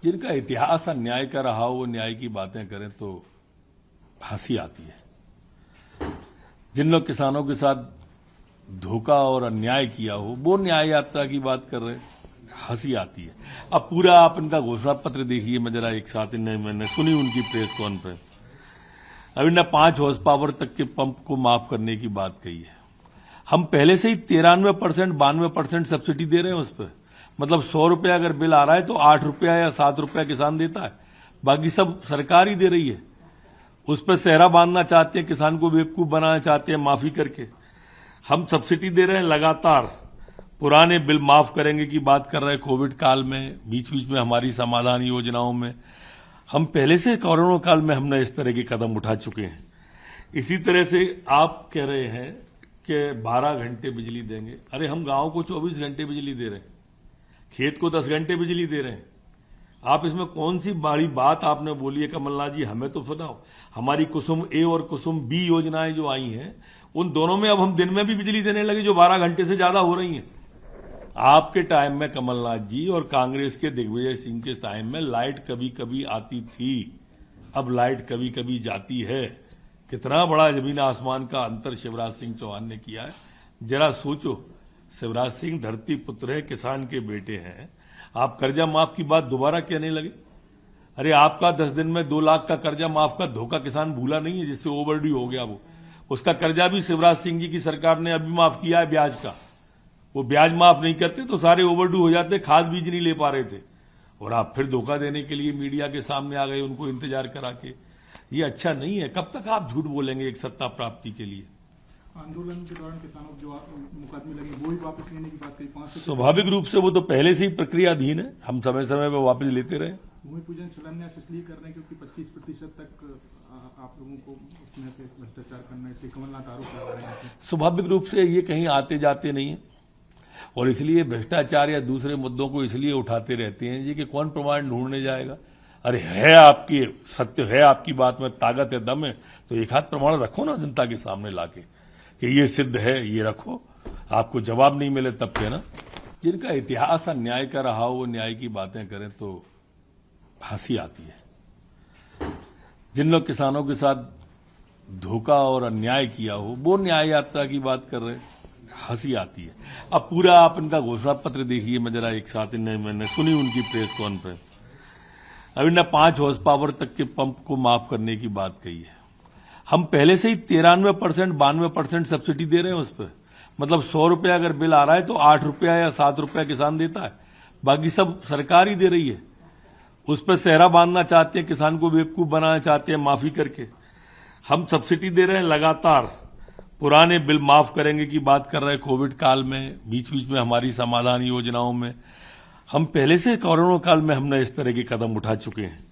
जिनका इतिहास अन्याय का रहा हो वो न्याय की बातें करें तो हंसी आती है। जिन लोग किसानों के साथ धोखा और अन्याय किया हो वो न्याय यात्रा की बात कर रहे हैं, हंसी आती है। अब पूरा आप इनका घोषणा पत्र देखिए, मैं जरा एक साथ मैंने सुनी उनकी प्रेस कॉन्फ्रेंस। अब इन्होंने 5 हॉर्स पावर तक के पंप को माफ करने की बात कही है। हम पहले से ही 93% 92% सब्सिडी दे रहे हैं उस पर। मतलब 100 रुपया अगर बिल आ रहा है तो 8 रुपया या 7 रुपया किसान देता है, बाकी सब सरकार ही दे रही है। उस पर सेहरा बांधना चाहते हैं, किसान को बेवकूफ बनाना चाहते हैं माफी करके। हम सब्सिडी दे रहे हैं लगातार, पुराने बिल माफ करेंगे की बात कर रहे हैं। कोविड काल में बीच बीच में हमारी समाधान योजनाओं में हम पहले से कोरोना काल में हमने इस तरह के कदम उठा चुके हैं। इसी तरह से आप कह रहे हैं कि 12 घंटे बिजली देंगे। अरे हम गांव को 24 घंटे बिजली दे रहे हैं, खेत को 10 घंटे बिजली दे रहे हैं। आप इसमें कौन सी बड़ी बात आपने बोली है कमलनाथ जी, हमें तो बताओ। हमारी कुसुम ए और कुसुम बी योजनाएं जो आई हैं उन दोनों में अब हम दिन में भी बिजली देने लगे, जो 12 घंटे से ज्यादा हो रही हैं। आपके टाइम में कमलनाथ जी और कांग्रेस के दिग्विजय सिंह के टाइम में लाइट कभी कभी आती थी, अब लाइट कभी कभी जाती है। कितना बड़ा जमीन आसमान का अंतर शिवराज सिंह चौहान ने किया है, जरा सोचो। शिवराज सिंह धरती पुत्र है, किसान के बेटे हैं। आप कर्जा माफ की बात दोबारा कहने लगे। अरे आपका 10 दिन में 2 लाख का कर्जा माफ का धोखा किसान भूला नहीं है, जिससे ओवरड्यू हो गया वो। उसका कर्जा भी शिवराज सिंह जी की सरकार ने अभी माफ किया है, ब्याज का। वो ब्याज माफ नहीं करते तो सारे ओवरड्यू हो जाते, खाद बीज नहीं ले पा रहे थे। और आप फिर धोखा देने के लिए मीडिया के सामने आ गए उनको इंतजार करा के। ये अच्छा नहीं है। कब तक आप झूठ बोलेंगे एक सत्ता प्राप्ति के लिए? आंदोलन के दौरान किसानों जो मुकदमे लगे वो ही वापस लेने की बात कही। 5 स्वाभाविक रूप से वो तो पहले से ही प्रक्रियाधीन है, हम समय समय पर वापस लेते रहे। भूमि पूजन शिलान्यास इसलिए कर रहे हैं क्योंकि 25% तक आप लोगों को उसमें से भ्रष्टाचार करना है, इसलिए कमलनाथ आरोप लगा रहे हैं। स्वाभाविक रूप से ये कहीं आते जाते नहीं है, और इसलिए भ्रष्टाचार या दूसरे मुद्दों को इसलिए उठाते रहते हैं जी कि कौन प्रमाण ढूंढने जाएगा। अरे है आपकी सत्य है, आपकी बात में ताकत है, दम है, तो एक हाथ प्रमाण रखो ना जनता के सामने लाके कि ये सिद्ध है, ये रखो। आपको जवाब नहीं मिले तब कहना। जिनका इतिहास अन्याय का रहा हो वो न्याय की बातें करें तो हंसी आती है। जिन लोग किसानों के साथ धोखा और अन्याय किया हो वो न्याय यात्रा की बात कर रहे हैं, हंसी आती है। अब पूरा आप इनका घोषणा पत्र देखिए, मैं जरा एक साथ मैंने सुनी उनकी प्रेस कॉन्फ्रेंस। अब इन्होंने 5 हॉर्स पावर तक के पंप को माफ करने की बात कही है। हम पहले से ही 93% 92% सब्सिडी दे रहे हैं उस पर। मतलब 100 रुपया अगर बिल आ रहा है तो 8 रुपया या 7 रुपया किसान देता है, बाकी सब सरकार ही दे रही है। उस पर सेहरा बांधना चाहते हैं, किसान को बेवकूफ बनाना चाहते हैं माफी करके। हम सब्सिडी दे रहे हैं लगातार, पुराने बिल माफ करेंगे की बात कर रहे हैं। कोविड काल में बीच बीच में हमारी समाधान योजनाओं में हम पहले से कोरोना काल में हमने इस तरह के कदम उठा चुके हैं।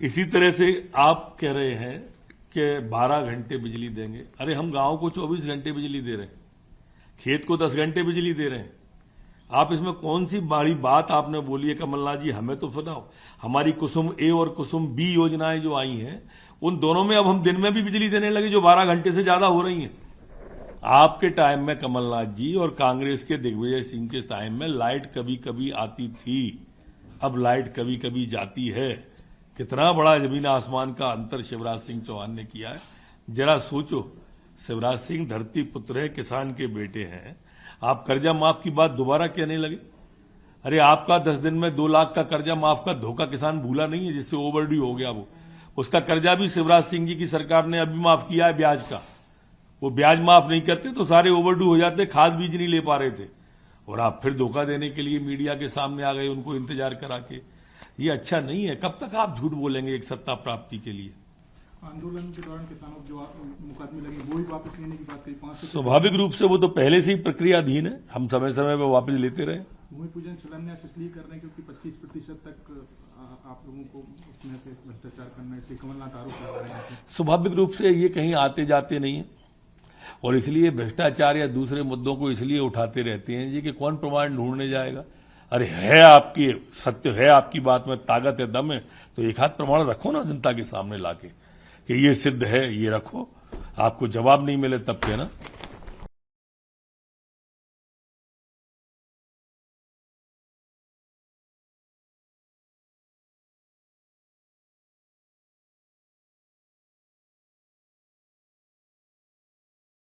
इसी तरह से आप कह रहे हैं कि 12 घंटे बिजली देंगे। अरे हम गांव को 24 घंटे बिजली दे रहे हैं, खेत को 10 घंटे बिजली दे रहे हैं। आप इसमें कौन सी बड़ी बात आपने बोली है कमलनाथ जी, हमें तो बताओ। हमारी कुसुम ए और कुसुम बी योजनाएं जो आई हैं उन दोनों में अब हम दिन में भी बिजली देने लगे, जो 12 घंटे से ज्यादा हो रही हैं। आपके टाइम में कमलनाथ जी और कांग्रेस के दिग्विजय सिंह के टाइम में लाइट कभी कभी आती थी, अब लाइट कभी कभी जाती है। कितना बड़ा जमीन आसमान का अंतर शिवराज सिंह चौहान ने किया है, जरा सोचो। शिवराज सिंह धरती पुत्र है, किसान के बेटे हैं। आप कर्जा माफ की बात दोबारा कहने लगे। अरे आपका 10 दिन में 2 लाख का कर्जा माफ का धोखा किसान भूला नहीं है, जिससे ओवरड्यू हो गया वो। उसका कर्जा भी शिवराज सिंह जी की सरकार ने अभी माफ किया है, ब्याज का। वो ब्याज माफ नहीं करते तो सारे ओवरड्यू हो जाते, खाद बीज नहीं ले पा रहे थे। और आप फिर धोखा देने के लिए मीडिया के सामने आ गए उनको इंतजार करा के। ये अच्छा नहीं है। कब तक आप झूठ बोलेंगे एक सत्ता प्राप्ति के लिए? आंदोलन के दौरान किसानों जो मुकदमे लगे वो ही वापस लेने की बात कही। 5 स्वाभाविक रूप से वो तो पहले से ही प्रक्रियाधीन है, हम समय समय पर वापस लेते रहे। भूमि पूजन शिलान्यास इसलिए कर रहे हैं क्योंकि 25% तक आप लोगों को उसमें से भ्रष्टाचार करना है, इसलिए कमलनाथ आरोप लगा रहे हैं। स्वाभाविक रूप से ये कहीं आते जाते नहीं है, और इसलिए भ्रष्टाचार या दूसरे मुद्दों को इसलिए उठाते रहते हैं जी कि कौन प्रमाण ढूंढने जाएगा। अरे है आपकी सत्य है, आपकी बात में ताकत है, दम है, तो एक हाथ प्रमाण रखो ना जनता के सामने लाके कि ये सिद्ध है, ये रखो। आपको जवाब नहीं मिले तब कहना।